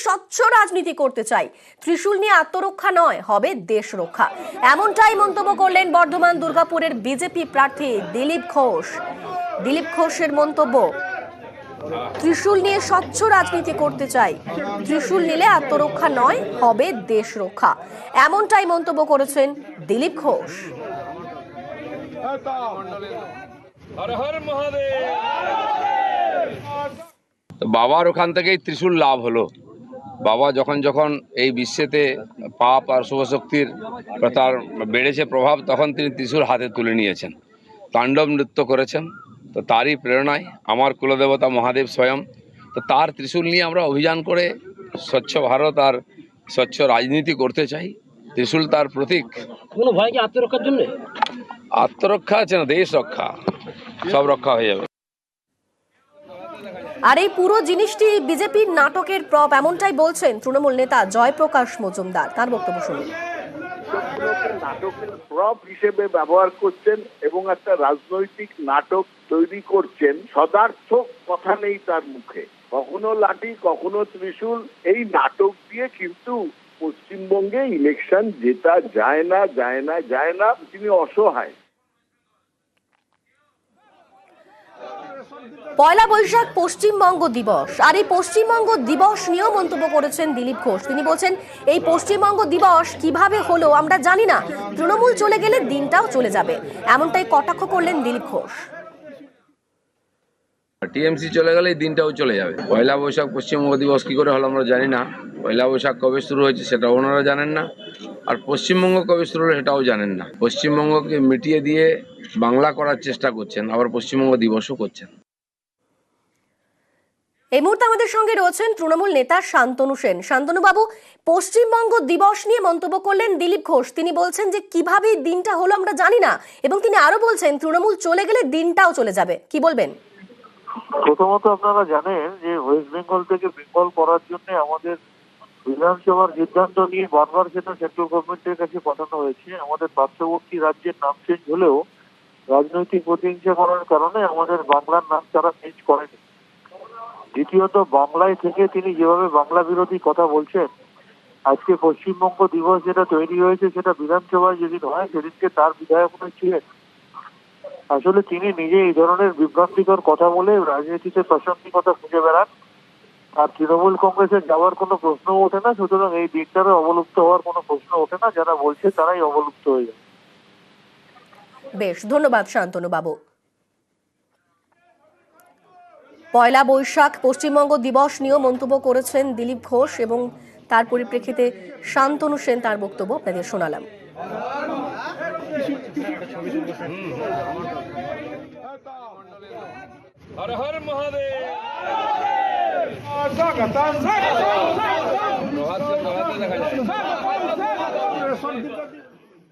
স্বচ্ছ রাজনীতি করতে চাই, ত্রিশূল নিয়ে আত্মরক্ষা নয়, হবে দেশ রক্ষা। এমনটাই মন্তব্য করলেন বর্ধমান দুর্গাপুরের বিজেপি প্রার্থী দিলীপ ঘোষ। দিলীপ ঘোষের মন্তব্য, ত্রিশূল নিয়ে স্বচ্ছ রাজনীতি করতে চাই, ত্রিশূল নিলে আত্মরক্ষা নয়, হবে দেশ রক্ষা। এমনটাই মন্তব্য করেছেন দিলীপ ঘোষ। বাবার ওখান থেকেই ত্রিশূল লাভ হলো। বাবা যখন যখন এই বিশ্বেতে পাপ আর শুভশক্তির তার বেড়েছে প্রভাব, তখন তিনি ত্রিশূল হাতে তুলে নিয়েছেন, তাণ্ডব নৃত্য করেছেন। তো তারই প্রেরণায় আমার কুলদেবতা মহাদেব স্বয়ং, তো তার ত্রিশূল নিয়ে আমরা অভিযান করে স্বচ্ছ ভারত আর স্বচ্ছ রাজনীতি করতে চাই। ত্রিশূল তার প্রতীক। কোনো ভয় কি আত্মরক্ষার জন্য? আত্মরক্ষা আছে না, দেশ রক্ষা, সব রক্ষা হয়ে যাবে। আর এই পুরো জিনিসটি বিজেপির নাটকের প্রপ, এমনটাই বলছেন তৃণমূল নেতা জয়প্রকাশ মজুমদার। তার বক্তব্য শুনুন। নাটকের প্রপ হিসেবে ব্যবহার করছেন এবং একটা রাজনৈতিক নাটক তৈরি করছেন। সদার্থ কথা নেই তার মুখে, কখনো লাঠি কখনো ত্রিশূল। এই নাটক দিয়ে কিন্তু পশ্চিমবঙ্গে ইলেকশন জেতা যায় না। তিনি অসহায়। পয়লা বৈশাখ পশ্চিমবঙ্গ দিবস, আর এই পশ্চিমবঙ্গ দিবস নিয়েও মন্তব্য করেছেন দিলীপ ঘোষ। তিনি বলছেন, এই পশ্চিমবঙ্গ দিবস কিভাবে হলো আমরা জানি না, তৃণমূল চলে গেলে দিনটাও চলে যাবে। এমনটাই কটাক্ষ করলেন দিলীপ ঘোষ। টিএমসি চলে গেলে এই দিনটাও চলে যাবে। পয়লা বৈশাখ পশ্চিমবঙ্গ দিবস কি করে হলো আমরা জানি না। পয়লা বৈশাখ কবে শুরু হয়েছে সেটাও ওনারা জানেন না, আর পশ্চিমবঙ্গ কবে শুরু হলো সেটাও জানেন না। পশ্চিমবঙ্গকে মিটিয়ে দিয়ে বাংলা করার চেষ্টা করছেন, আবার পশ্চিমবঙ্গ দিবসও করছেন। এই মুহূর্তে আমাদের সঙ্গে রয়েছেন তৃণমূল নেতা শান্তনু সেন। শান্তনু বাবু, পশ্চিমবঙ্গ দিবস নিয়ে মন্তব্য করলেন দিলীপ ঘোষ। তিনি বলছেন যে কিভাবে দিনটা হলো আমরা জানি না, এবং তিনি আরো বলছেন তৃণমূল চলে গেলে দিনটাও চলে যাবে। কি বলবেন? প্রথমত আপনারা জানেন যে ওয়েস্ট বেঙ্গল থেকে বেঙ্গল করার জন্য আমাদের বিধানসভার সিদ্ধান্ত নিয়ে বারবার সেটা সেন্ট্রাল গভর্নমেন্টের কাছে পাঠানো হয়েছে। আমাদের পার্শ্ববর্তী রাজ্যের নাম চেঞ্জ হলেও রাজনৈতিক প্রতিহিংসা করার কারণে আমাদের বাংলার নাম তারা চেঞ্জ করেনি। দ্বিতীয়ত, বাংলায় থেকে তিনি যেভাবে বাংলা বিরোধী কথা বলছেন, আজকে পশ্চিমবঙ্গ দিবস যেটা তৈরি হয়েছে সেটা বিধানসভায় যেদিন হয় সেদিনকে তার বিধায়ক ছিলেন। আসলে তিনি নিজে এই ধরনের বিভ্রান্তিকর কথা বলে রাজনীতিতে প্রাসঙ্গিকতা খুঁজে বেড়ান, আর তৃণমূল কংগ্রেসে যাওয়ার কোনো প্রশ্ন ওঠে না। সুতরাং এই দিনটারও অবলুপ্ত হওয়ার কোনো প্রশ্ন ওঠে না। যারা বলছে তারাই অবলুপ্ত হয়ে যায়। বেশ, ধন্যবাদ শান্তনু বাবু। পয়লা বৈশাখ পশ্চিমবঙ্গ দিবস নিয়েও মন্তব্য করেছেন দিলীপ ঘোষ, এবং তার পরিপ্রেক্ষিতে শান্তনু সেন তার বক্তব্য আপনাদের শোনালাম। হর হর মহাদেব। দেখা যায়।